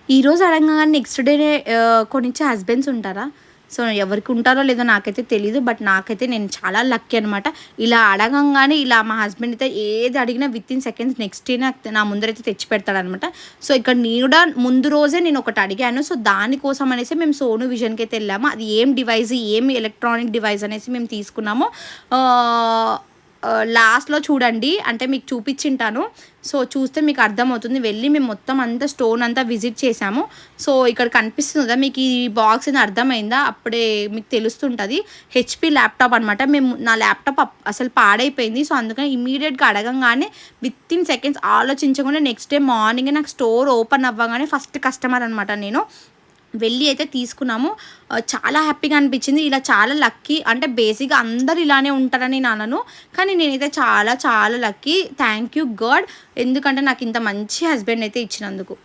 ఈరోజు అడగంగానే నెక్స్ట్ డేనే కొనిచ్చే హస్బెండ్స్ ఉంటారా? సో, ఎవరికి ఉంటారో లేదో నాకైతే తెలీదు. బట్ నాకైతే నేను చాలా లక్కీ అనమాట. ఇలా అడగంగానే ఇలా మా హస్బెండ్ అయితే ఏది అడిగినా వితిన్ సెకండ్స్ నెక్స్ట్ డే నా ముందరైతే తెచ్చి పెడతాడనమాట. సో, ఇక్కడ నేను కూడా ముందు రోజే నేను ఒకటి అడిగాను. సో, దానికోసం అనేసి మేము సోను విజన్‌కైతే వెళ్ళాము. అది ఏం డివైస్, ఏం ఎలక్ట్రానిక్ డివైస్ అనేసి మేము తీసుకున్నాము. ఆహ్, లాస్ట్‌లో చూడండి. అంటే మీకు చూపించింటాను. సో, చూస్తే మీకు అర్థమవుతుంది. వెళ్ళి మేము మొత్తం అంతా స్టోన్ అంతా విజిట్ చేసాము. సో, ఇక్కడ కనిపిస్తుంది కదా మీకు ఈ బాక్స్ అనేది అర్థమైందా? అప్పుడే మీకు తెలుస్తుంటది. హెచ్‌పీ ల్యాప్‌టాప్ అనమాట. నా ల్యాప్‌టాప్ అసలు పాడైపోయింది. సో, అందుకని ఇమ్మీడియేట్‌గా అడగంగానే వితిన్ సెకండ్స్ ఆలోచించకుండా నెక్స్ట్ డే మార్నింగే నాకు స్టోర్ ఓపెన్ అవ్వగానే ఫస్ట్ కస్టమర్ అనమాట నేను. వెళ్ళి అయితే తీసుకున్నాము. చాలా హ్యాపీగా అనిపించింది. ఇలా చాలా లక్కీ అంటే బేసిక్‌గా అందరూ ఇలానే ఉంటారని నేను అనను. కానీ నేనైతే చాలా చాలా లక్కీ. Thank you God. ఎందుకంటే నాకు ఇంత మంచి హస్బెండ్ అయితే ఇచ్చినందుకు.